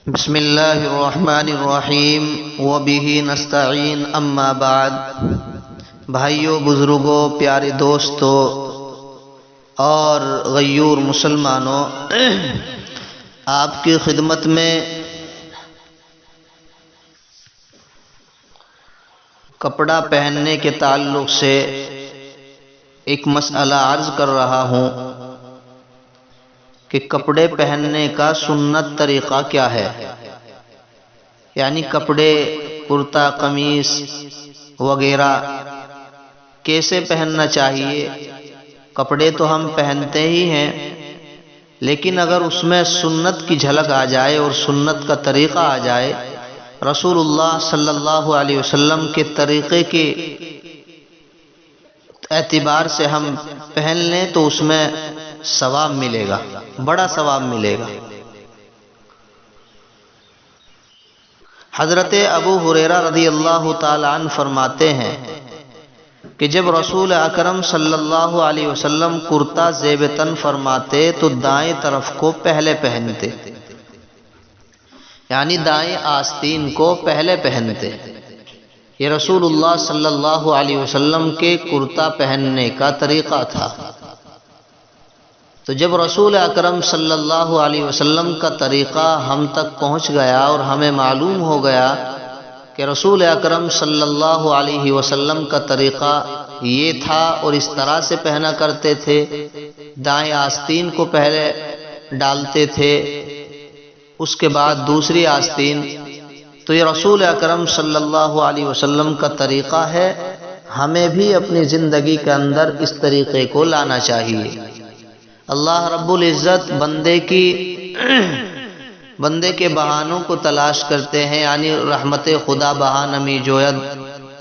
بسم اللہ الرحمن الرحیم وبہ نستعین اما بعد۔ بھائیوں، بزرگوں، پیارے دوستوں اور غیور مسلمانوں، آپ کی خدمت میں کپڑا پہننے کے تعلق سے ایک مسئلہ عرض کر رہا ہوں کہ کپڑے پہننے کا سنت طریقہ کیا ہے، یعنی کپڑے، کرتا قمیص وغیرہ کیسے پہننا چاہیے۔ کپڑے تو ہم پہنتے ہی ہیں، لیکن اگر اس میں سنت کی جھلک آ جائے اور سنت کا طریقہ آ جائے، رسول اللہ صلی اللہ علیہ وسلم کے طریقے کے اعتبار سے ہم پہن لیں تو اس میں ثواب ملے گا، بڑا ثواب ملے گا۔ حضرت ابو ہریرہ رضی اللہ تعالی عنہ فرماتے ہیں کہ جب رسول اکرم صلی اللہ علیہ وسلم کرتا زیب تن فرماتے تو دائیں طرف کو پہلے پہنتے، یعنی دائیں آستین کو پہلے پہنتے۔ یہ رسول اللہ صلی اللہ علیہ وسلم کے کرتا پہننے کا طریقہ تھا۔ تو جب رسول اکرم صلی اللہ علیہ وسلم کا طریقہ ہم تک پہنچ گیا اور ہمیں معلوم ہو گیا کہ رسول اکرم صلی اللہ علیہ وسلم کا طریقہ یہ تھا اور اس طرح سے پہنا کرتے تھے، دائیں آستین کو پہلے ڈالتے تھے، اس کے بعد دوسری آستین، تو یہ رسول اکرم صلی اللہ علیہ وسلم کا طریقہ ہے، ہمیں بھی اپنی زندگی کے اندر اس طریقے کو لانا چاہیے۔ اللہ رب العزت بندے کے بہانوں کو تلاش کرتے ہیں، یعنی رحمت خدا بہا نمی جوید،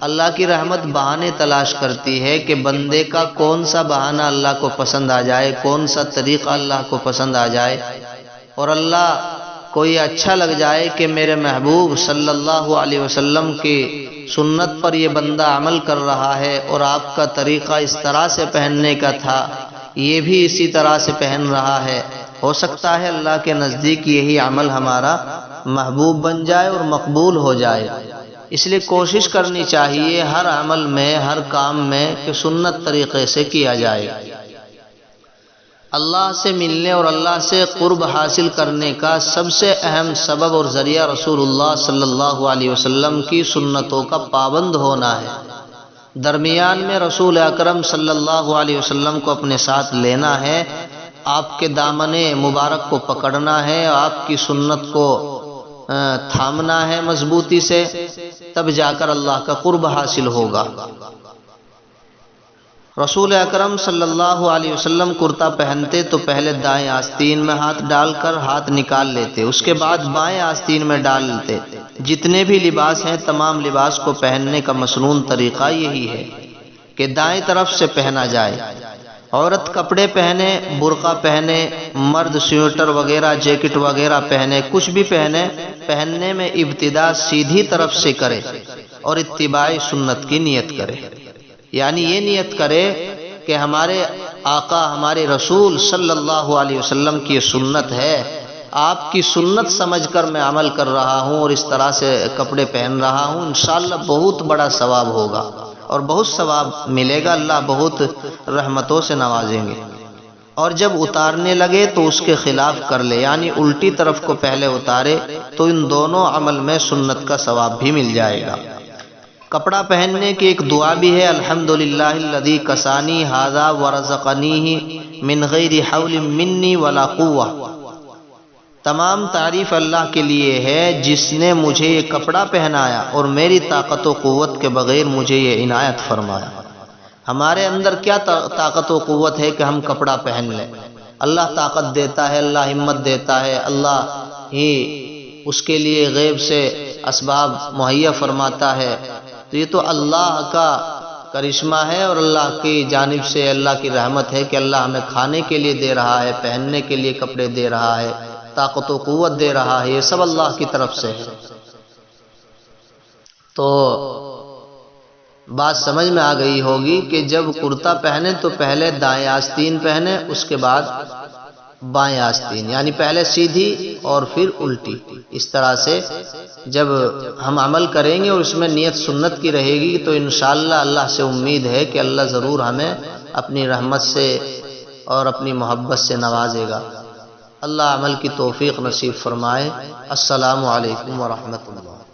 اللہ کی رحمت بہانے تلاش کرتی ہے کہ بندے کا کون سا بہانہ اللہ کو پسند آ جائے، کون سا طریقہ اللہ کو پسند آ جائے، اور اللہ کو یہ اچھا لگ جائے کہ میرے محبوب صلی اللہ علیہ وسلم کی سنت پر یہ بندہ عمل کر رہا ہے اور آپ کا طریقہ اس طرح سے پہننے کا تھا، یہ بھی اسی طرح سے پہن رہا ہے۔ ہو سکتا ہے اللہ کے نزدیک یہی عمل ہمارا محبوب بن جائے اور مقبول ہو جائے۔ اس لیے کوشش کرنی چاہیے ہر عمل میں، ہر کام میں کہ سنت طریقے سے کیا جائے۔ اللہ سے ملنے اور اللہ سے قرب حاصل کرنے کا سب سے اہم سبب اور ذریعہ رسول اللہ صلی اللہ علیہ وسلم کی سنتوں کا پابند ہونا ہے۔ درمیان میں رسول اکرم صلی اللہ علیہ وسلم کو اپنے ساتھ لینا ہے، آپ کے دامن مبارک کو پکڑنا ہے، آپ کی سنت کو تھامنا ہے مضبوطی سے، تب جا کر اللہ کا قرب حاصل ہوگا۔ رسول اکرم صلی اللہ علیہ وسلم کرتا پہنتے تو پہلے دائیں آستین میں ہاتھ ڈال کر ہاتھ نکال لیتے، اس کے بعد بائیں آستین میں ڈال لیتے۔ جتنے بھی لباس ہیں تمام لباس کو پہننے کا مسنون طریقہ یہی ہے کہ دائیں طرف سے پہنا جائے۔ عورت کپڑے پہنے، برقع پہنے، مرد سویٹر وغیرہ، جیکٹ وغیرہ پہنے، کچھ بھی پہنے، پہننے میں ابتدا سیدھی طرف سے کرے اور اتباع سنت کی نیت کرے، یعنی یہ نیت کرے کہ ہمارے آقا، ہمارے رسول صلی اللہ علیہ وسلم کی سنت ہے، آپ کی سنت سمجھ کر میں عمل کر رہا ہوں اور اس طرح سے کپڑے پہن رہا ہوں، انشاءاللہ بہت بڑا ثواب ہوگا اور بہت ثواب ملے گا، اللہ بہت رحمتوں سے نوازیں گے۔ اور جب اتارنے لگے تو اس کے خلاف کر لے، یعنی الٹی طرف کو پہلے اتارے، تو ان دونوں عمل میں سنت کا ثواب بھی مل جائے گا۔ کپڑا پہننے کی ایک دعا بھی ہے، الحمدللہ الذی کسانی ھذا ورزقنیہ من غیر حول منی ولا قوہ۔ تمام تعریف اللہ کے لیے ہے جس نے مجھے یہ کپڑا پہنایا اور میری طاقت و قوت کے بغیر مجھے یہ عنایت فرمایا۔ ہمارے اندر کیا طاقت و قوت ہے کہ ہم کپڑا پہن لیں؟ اللہ طاقت دیتا ہے، اللہ ہمت دیتا ہے، اللہ ہی اس کے لیے غیب سے اسباب مہیا فرماتا ہے، تو یہ تو اللہ کا کرشمہ ہے اور اللہ کی جانب سے اللہ کی رحمت ہے کہ اللہ ہمیں کھانے کے لیے دے رہا ہے، پہننے کے لیے کپڑے دے رہا ہے، طاقت و قوت دے رہا ہے، یہ سب اللہ کی طرف سے ہے۔ تو بات سمجھ میں آ گئی ہوگی کہ جب کرتا پہنے تو پہلے دائیں آستین پہنے، اس کے بعد بائیں آستین، یعنی پہلے سیدھی اور پھر الٹی۔ اس طرح سے جب ہم عمل کریں گے اور اس میں نیت سنت کی رہے گی تو انشاءاللہ اللہ سے امید ہے کہ اللہ ضرور ہمیں اپنی رحمت سے اور اپنی محبت سے نوازے گا۔ اللہ عمل کی توفیق نصیب فرمائے۔ السلام علیکم ورحمۃ اللہ۔